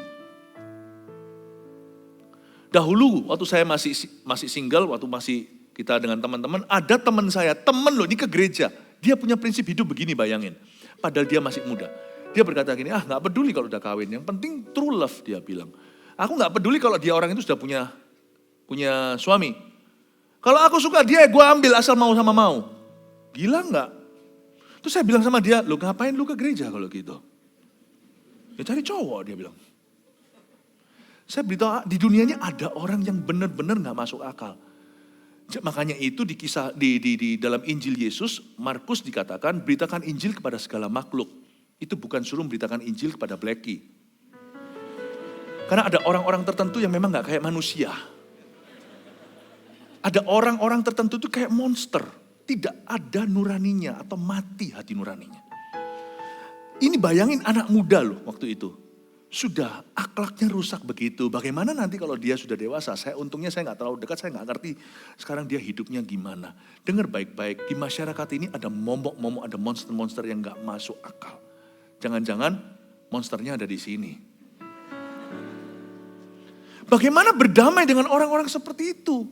Dahulu waktu saya masih single, waktu masih kita dengan teman-teman, ada teman saya, teman loh ini ke gereja. Dia punya prinsip hidup begini, bayangin. Padahal dia masih muda. Dia berkata gini, gak peduli kalau udah kawin, yang penting true love, dia bilang. Aku gak peduli kalau dia orang itu sudah punya suami. Kalau aku suka dia, gue ambil asal mau sama mau. Gila gak? Terus saya bilang sama dia, lu ngapain lu ke gereja kalau gitu? Ya cari cowok, dia bilang. Saya beritahu, di dunianya ada orang yang benar-benar gak masuk akal. Makanya itu di dalam Injil Yesus, Markus dikatakan, beritakan Injil kepada segala makhluk. Itu bukan suruh beritakan Injil kepada Blacky. Karena ada orang-orang tertentu yang memang gak kayak manusia. Ada orang-orang tertentu itu kayak monster. Tidak ada nuraninya atau mati hati nuraninya. Ini bayangin anak muda loh waktu itu. Sudah akhlaknya rusak begitu. Bagaimana nanti kalau dia sudah dewasa? Untungnya saya nggak terlalu dekat, saya nggak ngerti sekarang dia hidupnya gimana. Dengar baik-baik, di masyarakat ini ada momok-momok, ada monster-monster yang nggak masuk akal. Jangan-jangan monsternya ada di sini. Bagaimana berdamai dengan orang-orang seperti itu?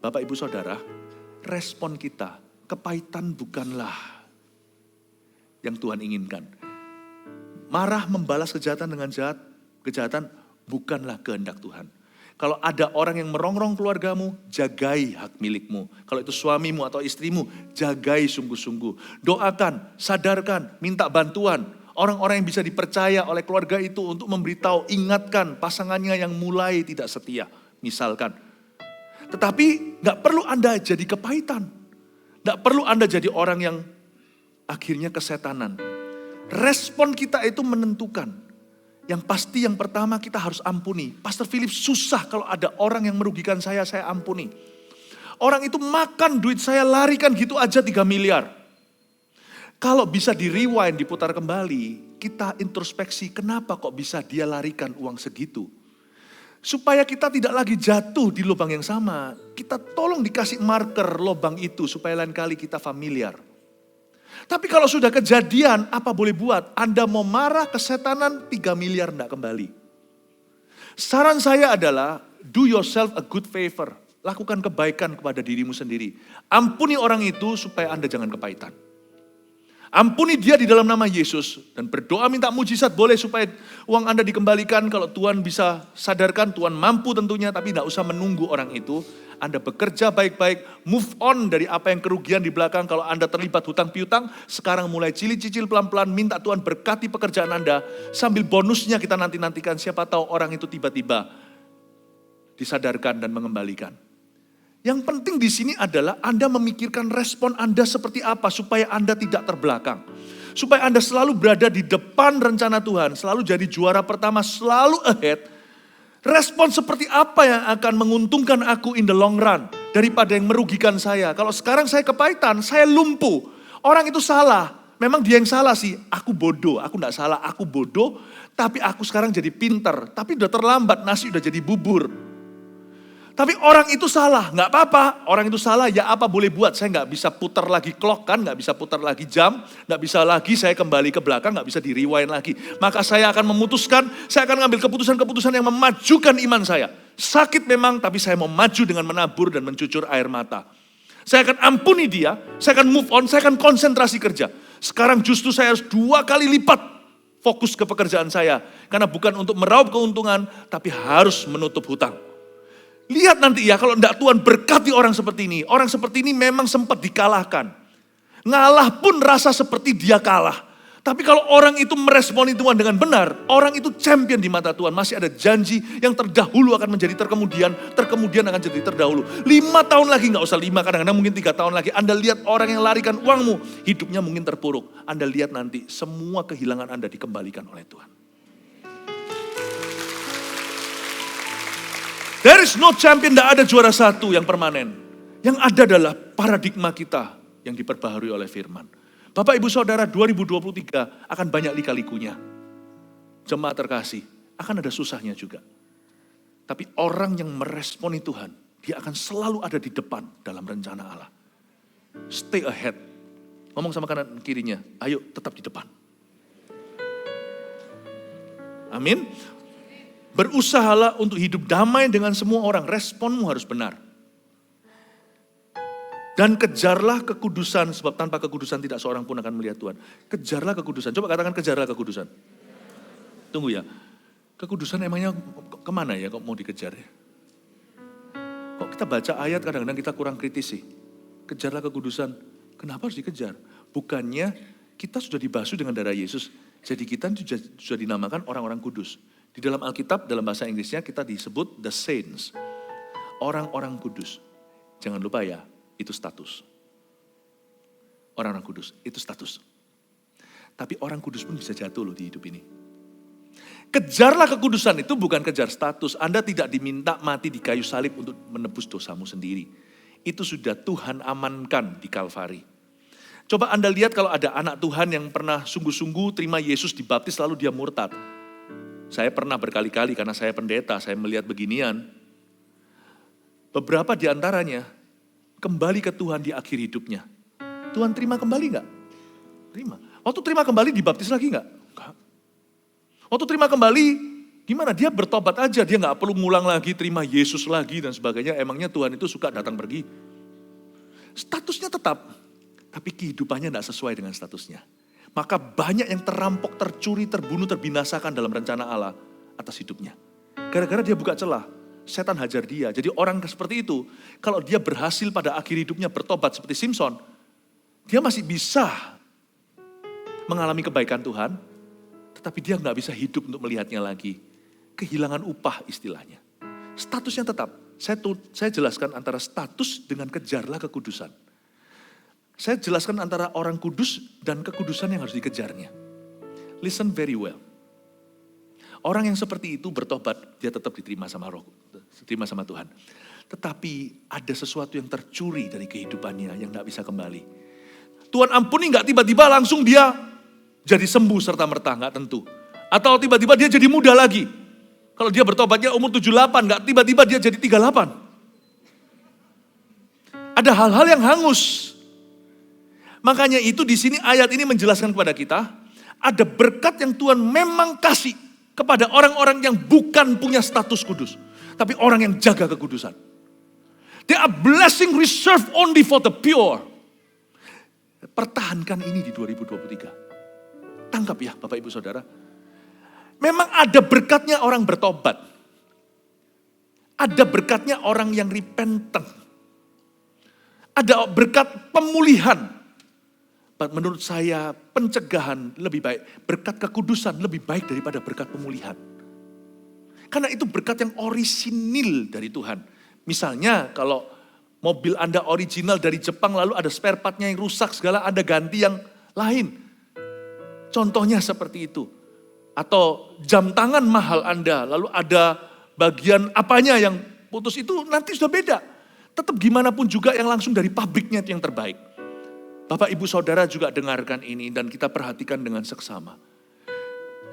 Bapak, Ibu, Saudara, respon kita, kepahitan bukanlah yang Tuhan inginkan. Marah membalas kejahatan dengan kejahatan bukanlah kehendak Tuhan. Kalau ada orang yang merongrong keluargamu, jagai hak milikmu. Kalau itu suamimu atau istrimu, jagai sungguh-sungguh. Doakan, sadarkan, minta bantuan. Orang-orang yang bisa dipercaya oleh keluarga itu untuk memberitahu, ingatkan pasangannya yang mulai tidak setia. Misalkan. Tetapi gak perlu Anda jadi kepahitan. Gak perlu Anda jadi orang yang akhirnya kesetanan. Respon kita itu menentukan. Yang pasti yang pertama kita harus ampuni. Pastor Philip, susah kalau ada orang yang merugikan saya ampuni. Orang itu makan duit saya, larikan gitu aja 3 miliar. Kalau bisa di rewind, diputar kembali, kita introspeksi kenapa kok bisa dia larikan uang segitu. Supaya kita tidak lagi jatuh di lubang yang sama. Kita tolong dikasih marker lubang itu supaya lain kali kita familiar. Tapi kalau sudah kejadian, apa boleh buat? Anda mau marah kesetanan 3 miliar enggak kembali. Saran saya adalah, do yourself a good favor. Lakukan kebaikan kepada dirimu sendiri. Ampuni orang itu supaya Anda jangan kepahitan. Ampuni dia di dalam nama Yesus. Dan berdoa minta mujizat boleh supaya uang Anda dikembalikan. Kalau Tuhan bisa sadarkan, Tuhan mampu tentunya. Tapi tidak usah menunggu orang itu. Anda bekerja baik-baik, move on dari apa yang kerugian di belakang. Kalau Anda terlibat hutang piutang, sekarang mulai cicil pelan-pelan, minta Tuhan berkati pekerjaan Anda. Sambil bonusnya kita nanti-nantikan, siapa tahu orang itu tiba-tiba disadarkan dan mengembalikan. Yang penting di sini adalah Anda memikirkan respon Anda seperti apa supaya Anda tidak terbelakang. Supaya Anda selalu berada di depan rencana Tuhan, selalu jadi juara pertama, selalu ahead. Respon seperti apa yang akan menguntungkan aku in the long run daripada yang merugikan saya. Kalau sekarang saya kepahitan, saya lumpuh. Orang itu salah. Memang dia yang salah sih. Aku bodoh, aku enggak salah. Aku bodoh, tapi aku sekarang jadi pinter. Tapi udah terlambat, nasi udah jadi bubur. Tapi orang itu salah, nggak apa-apa. Orang itu salah, ya apa boleh buat. Saya nggak bisa putar lagi clock kan, nggak bisa putar lagi jam, nggak bisa lagi saya kembali ke belakang, nggak bisa di rewind lagi. Maka saya akan memutuskan, saya akan mengambil keputusan-keputusan yang memajukan iman saya. Sakit memang, tapi saya mau maju dengan menabur dan mencucur air mata. Saya akan ampuni dia, saya akan move on, saya akan konsentrasi kerja. Sekarang justru saya harus 2 kali lipat fokus ke pekerjaan saya. Karena bukan untuk meraup keuntungan, tapi harus menutup hutang. Lihat nanti ya, kalau enggak Tuhan berkati orang seperti ini. Orang seperti ini memang sempat dikalahkan. Ngalah pun rasa seperti dia kalah. Tapi kalau orang itu meresponi Tuhan dengan benar, orang itu champion di mata Tuhan. Masih ada janji yang terdahulu akan menjadi terkemudian, terkemudian akan jadi terdahulu. 5 tahun lagi, nggak usah 5, kadang-kadang mungkin 3 tahun lagi. Anda lihat orang yang larikan uangmu, hidupnya mungkin terpuruk. Anda lihat nanti semua kehilangan Anda dikembalikan oleh Tuhan. There is no champion, tidak ada juara satu yang permanen. Yang ada adalah paradigma kita yang diperbaharui oleh firman. Bapak Ibu Saudara, 2023 akan banyak lika-likunya. Jemaat terkasih, akan ada susahnya juga. Tapi orang yang meresponi Tuhan, dia akan selalu ada di depan dalam rencana Allah. Stay ahead. Ngomong sama kanan kirinya, ayo tetap di depan. Amin. Berusahalah untuk hidup damai dengan semua orang. Responmu harus benar. Dan kejarlah kekudusan, sebab tanpa kekudusan tidak seorang pun akan melihat Tuhan. Kejarlah kekudusan. Coba katakan kejarlah kekudusan. Tunggu ya. Kekudusan emangnya kemana ya kok mau dikejar ya? Kok kita baca ayat kadang-kadang kita kurang kritis sih. Kejarlah kekudusan. Kenapa harus dikejar? Bukannya kita sudah dibasuh dengan darah Yesus. Jadi kita sudah dinamakan orang-orang kudus. Di dalam Alkitab, dalam bahasa Inggrisnya kita disebut the saints. Orang-orang kudus. Jangan lupa ya, itu status. Orang-orang kudus, itu status. Tapi orang kudus pun bisa jatuh loh di hidup ini. Kejarlah kekudusan itu bukan kejar status. Anda tidak diminta mati di kayu salib untuk menebus dosamu sendiri. Itu sudah Tuhan amankan di Kalvari. Coba Anda lihat kalau ada anak Tuhan yang pernah sungguh-sungguh terima Yesus dibaptis lalu dia murtad. Saya pernah berkali-kali karena saya pendeta, saya melihat beginian. Beberapa di antaranya kembali ke Tuhan di akhir hidupnya. Tuhan terima kembali enggak? Terima. Waktu terima kembali dibaptis lagi enggak? Enggak. Waktu terima kembali gimana? Dia bertobat aja, dia enggak perlu ngulang lagi, terima Yesus lagi dan sebagainya. Emangnya Tuhan itu suka datang pergi? Statusnya tetap, tapi kehidupannya enggak sesuai dengan statusnya. Maka banyak yang terampok, tercuri, terbunuh, terbinasakan dalam rencana Allah atas hidupnya. Gara-gara dia buka celah, setan hajar dia. Jadi orang seperti itu, kalau dia berhasil pada akhir hidupnya bertobat seperti Simpson, dia masih bisa mengalami kebaikan Tuhan, tetapi dia nggak bisa hidup untuk melihatnya lagi. Kehilangan upah istilahnya. Statusnya tetap. Saya jelaskan antara status dengan kejarlah kekudusan. Saya jelaskan antara orang kudus dan kekudusan yang harus dikejarnya. Listen very well. Orang yang seperti itu bertobat, dia tetap diterima sama Roh, diterima sama Tuhan. Tetapi ada sesuatu yang tercuri dari kehidupannya yang tidak bisa kembali. Tuhan ampuni nggak tiba-tiba langsung dia jadi sembuh serta-merta, nggak tentu. Atau tiba-tiba dia jadi muda lagi. Kalau dia bertobatnya umur 78, nggak tiba-tiba dia jadi 38. Ada hal-hal yang hangus. Makanya itu di sini ayat ini menjelaskan kepada kita, ada berkat yang Tuhan memang kasih kepada orang-orang yang bukan punya status kudus, tapi orang yang jaga kekudusan. There are blessing reserved only for the pure. Pertahankan ini di 2023. Tangkap ya Bapak Ibu Saudara. Memang ada berkatnya orang bertobat. Ada berkatnya orang yang repentant. Ada berkat pemulihan. Menurut saya pencegahan lebih baik, berkat kekudusan lebih baik daripada berkat pemulihan. Karena itu berkat yang orisinil dari Tuhan. Misalnya kalau mobil Anda original dari Jepang lalu ada spare partnya yang rusak segala, Anda ganti yang lain. Contohnya seperti itu. Atau jam tangan mahal Anda lalu ada bagian apanya yang putus, itu nanti sudah beda. Tetap gimana pun juga yang langsung dari pabriknya itu yang terbaik. Bapak Ibu Saudara juga dengarkan ini dan kita perhatikan dengan seksama.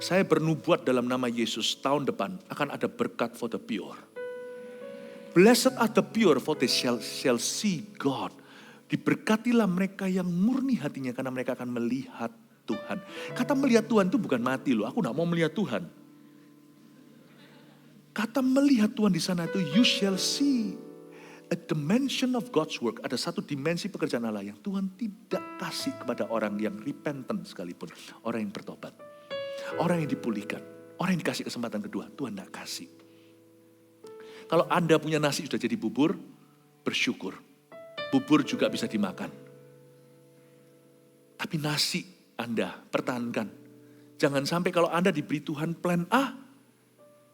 Saya bernubuat dalam nama Yesus tahun depan akan ada berkat for the pure. Blessed are the pure for they shall see God. Diberkatilah mereka yang murni hatinya karena mereka akan melihat Tuhan. Kata melihat Tuhan itu bukan mati loh, aku gak mau melihat Tuhan. Kata melihat Tuhan di sana itu you shall see. A dimension of God's work, ada satu dimensi pekerjaan Allah yang Tuhan tidak kasih kepada orang yang repentant sekalipun. Orang yang bertobat, orang yang dipulihkan, orang yang dikasih kesempatan kedua, Tuhan tidak kasih. Kalau Anda punya nasi sudah jadi bubur, bersyukur. Bubur juga bisa dimakan. Tapi nasi Anda pertahankan. Jangan sampai kalau Anda diberi Tuhan plan A,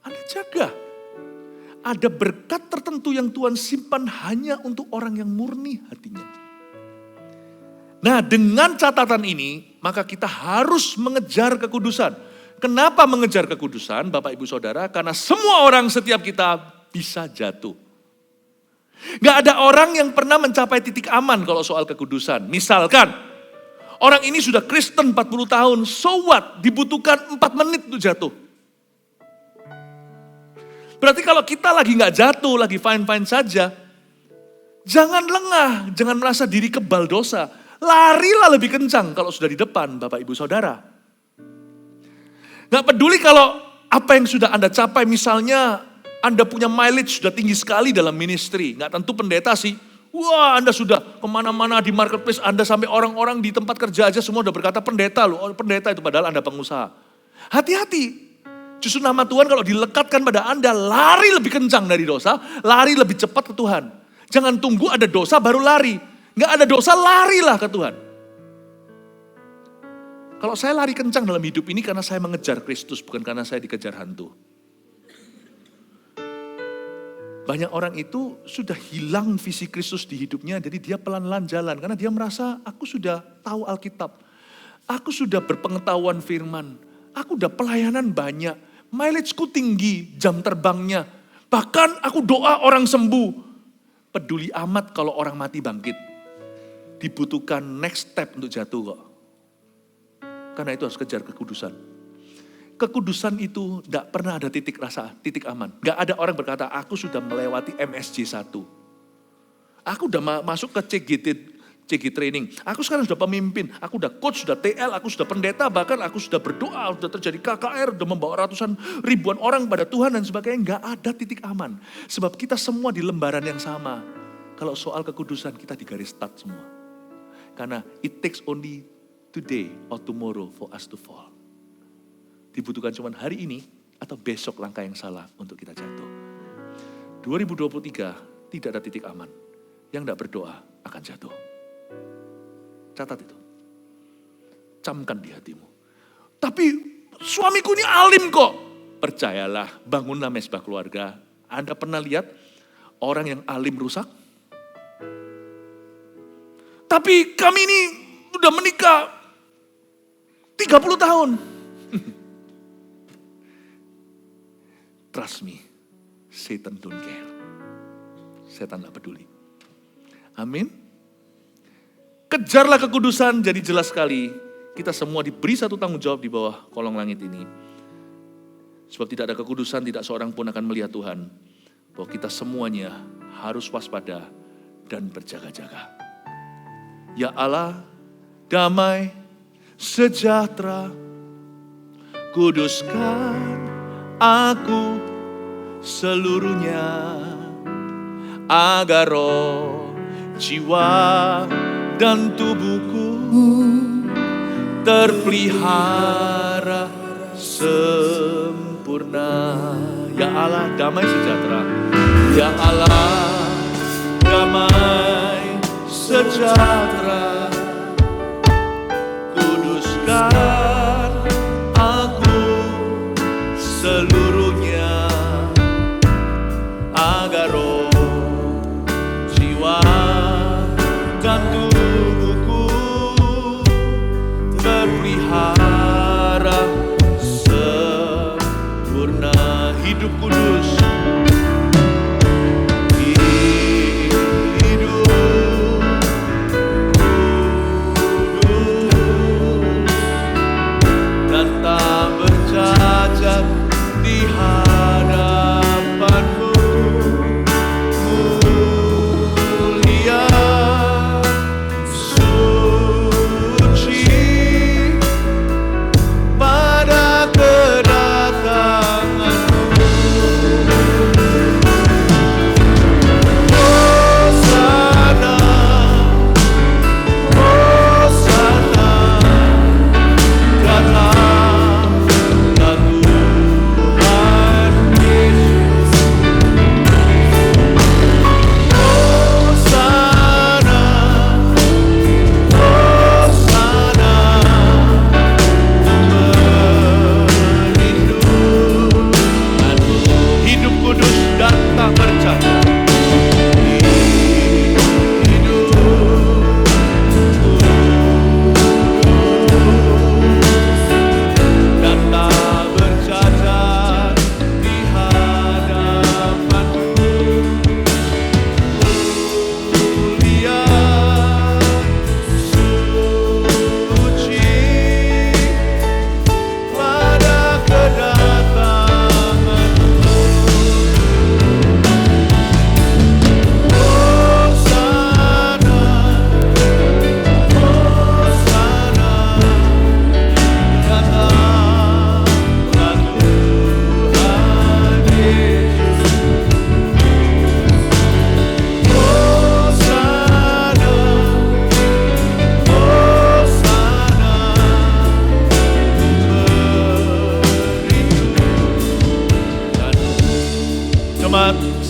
Anda jaga. Ada berkat tertentu yang Tuhan simpan hanya untuk orang yang murni hatinya. Nah, dengan catatan ini, maka kita harus mengejar kekudusan. Kenapa mengejar kekudusan, Bapak Ibu Saudara? Karena semua orang setiap kita bisa jatuh. Gak ada orang yang pernah mencapai titik aman kalau soal kekudusan. Misalkan, orang ini sudah Kristen 40 tahun, so what? Dibutuhkan 4 menit untuk jatuh. Berarti kalau kita lagi gak jatuh, lagi fine-fine saja, jangan lengah, jangan merasa diri kebal dosa. Larilah lebih kencang kalau sudah di depan Bapak Ibu Saudara. Gak peduli kalau Apa yang sudah Anda capai, misalnya Anda punya mileage sudah tinggi sekali dalam ministry. Nggak tentu pendeta sih. Wah, Anda sudah kemana-mana di marketplace, Anda sampai orang-orang di tempat kerja aja semua udah berkata pendeta loh. Oh, pendeta itu padahal Anda pengusaha. Hati-hati. Justru nama Tuhan kalau dilekatkan pada Anda, lari lebih kencang dari dosa, lari lebih cepat ke Tuhan. Jangan tunggu ada dosa baru lari. Nggak ada dosa, larilah ke Tuhan. Kalau saya lari kencang dalam hidup ini karena saya mengejar Kristus, bukan karena saya dikejar hantu. Banyak orang itu sudah hilang visi Kristus di hidupnya, jadi dia pelan-pelan jalan. Karena dia merasa, aku sudah tahu Alkitab. Aku sudah berpengetahuan firman. Aku udah pelayanan banyak. Mileage-ku tinggi, jam terbangnya. Bahkan aku doa orang sembuh. Peduli amat kalau orang mati bangkit. Dibutuhkan next step untuk jatuh kok. Karena itu harus kejar kekudusan. Kekudusan itu tidak pernah ada titik rasa, titik aman. Gak ada orang berkata, aku sudah melewati MSJ 1. Aku sudah masuk ke CG training. Aku sekarang sudah pemimpin. Aku sudah coach, sudah TL, aku sudah pendeta. Bahkan aku sudah berdoa, sudah terjadi KKR, sudah membawa ratusan ribuan orang pada Tuhan dan sebagainya. Gak ada titik aman. Sebab kita semua di lembaran yang sama. Kalau soal kekudusan kita di garis start semua. Karena it takes only today or tomorrow for us to fall. Dibutuhkan cuma hari ini atau besok langkah yang salah untuk kita jatuh. 2023 tidak ada titik aman. Yang tidak berdoa akan jatuh. Catat itu. Camkan di hatimu. Tapi suamiku ini alim kok. Percayalah, bangunlah mesbah keluarga. Anda pernah lihat orang yang alim rusak? Tapi kami ini udah menikah 30 tahun. Trust me, Satan don't care. Setan gak peduli. Amin. Kejarlah kekudusan, jadi jelas sekali. Kita semua diberi satu tanggung jawab di bawah kolong langit ini. Sebab tidak ada kekudusan, tidak seorang pun akan melihat Tuhan. Bahwa kita semuanya harus waspada dan berjaga-jaga. Ya Allah, damai, sejahtera, kuduskan aku seluruhnya, agar roh, jiwa, dan tubuhku terpelihara sempurna. Ya Allah, damai sejahtera. Ya Allah, damai sejahtera, kuduskan aku seluruhnya, agar roh, jiwa, dan tubuhku terpelihara sempurna. Hidup kudus, hidup kudus, dan tak bercacat di hadapanmu. Mulia, suci pada kedatanganmu.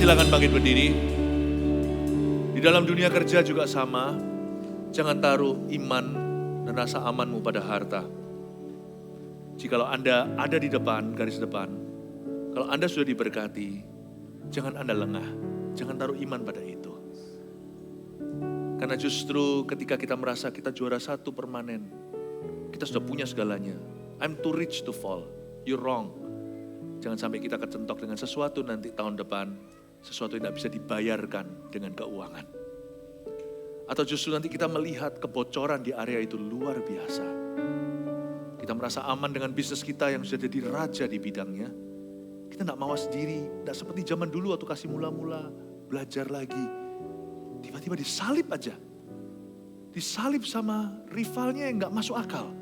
silakan bangkit berdiri. Di dalam dunia kerja juga sama. Jangan taruh iman dan rasa amanmu pada harta. Jikalau Anda ada di depan, garis depan, kalau Anda sudah diberkati, jangan Anda lengah. Jangan taruh iman pada itu. Karena justru ketika kita merasa kita juara satu permanen, kita sudah punya segalanya. I'm too rich to fall. You're wrong. Jangan sampai kita kecentok dengan sesuatu nanti tahun depan, sesuatu yang tidak bisa dibayarkan dengan keuangan. Atau justru nanti kita melihat kebocoran di area itu luar biasa. Kita merasa aman dengan bisnis kita yang sudah jadi raja di bidangnya. Kita tidak mawas diri, tidak seperti zaman dulu waktu kasih mula-mula, belajar lagi. Tiba-tiba disalib aja. Disalib sama rivalnya yang gak masuk akal.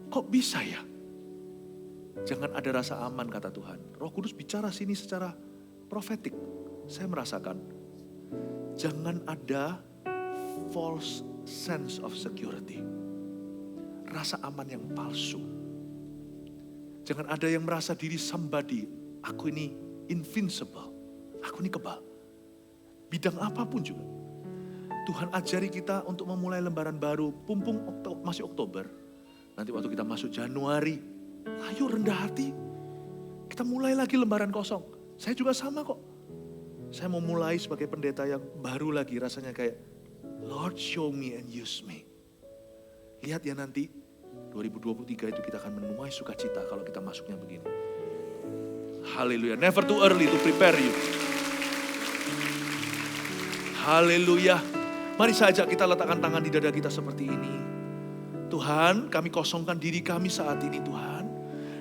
Kok bisa ya? Jangan ada rasa aman kata Tuhan. Roh Kudus bicara sini secara profetik. Saya merasakan. Jangan ada false sense of security. Rasa aman yang palsu. Jangan ada yang merasa diri somebody. Aku ini invincible. Aku ini kebal. Bidang apapun juga. Tuhan ajari kita untuk memulai lembaran baru. Pumpung masih Oktober. Nanti waktu kita masuk Januari. Ayo rendah hati. Kita mulai lagi lembaran kosong. Saya juga sama kok. Saya mau mulai sebagai pendeta yang baru lagi. Rasanya kayak, Lord show me and use me. Lihat ya nanti 2023 itu kita akan menuai sukacita kalau kita masuknya begini. Haleluya. Never too early to prepare you. Haleluya. Mari saja kita letakkan tangan di dada kita seperti ini. Tuhan, kami kosongkan diri kami saat ini Tuhan.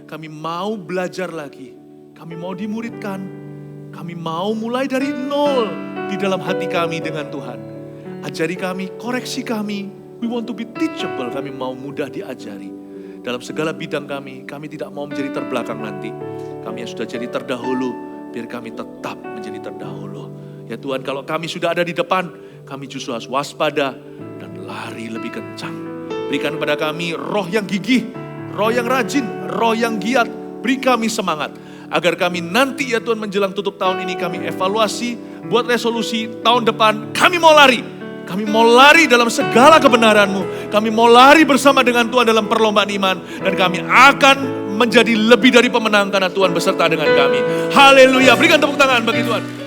Kami mau belajar lagi. Kami mau dimuridkan. Kami mau mulai dari nol di dalam hati kami dengan Tuhan. Ajari kami, koreksi kami. We want to be teachable. Kami mau mudah diajari. Dalam segala bidang kami tidak mau menjadi terbelakang nanti. Kami yang sudah jadi terdahulu, biar kami tetap menjadi terdahulu. Ya Tuhan, kalau kami sudah ada di depan, kami justru harus waspada dan lari lebih kencang. Berikan kepada kami roh yang gigih, roh yang rajin, roh yang giat. Beri kami semangat. Agar kami nanti ya Tuhan menjelang tutup tahun ini kami evaluasi, buat resolusi tahun depan kami mau lari. Kami mau lari dalam segala kebenaran-Mu. Kami mau lari bersama dengan Tuhan dalam perlombaan iman. Dan kami akan menjadi lebih dari pemenang karena Tuhan beserta dengan kami. Haleluya. Berikan tepuk tangan bagi Tuhan.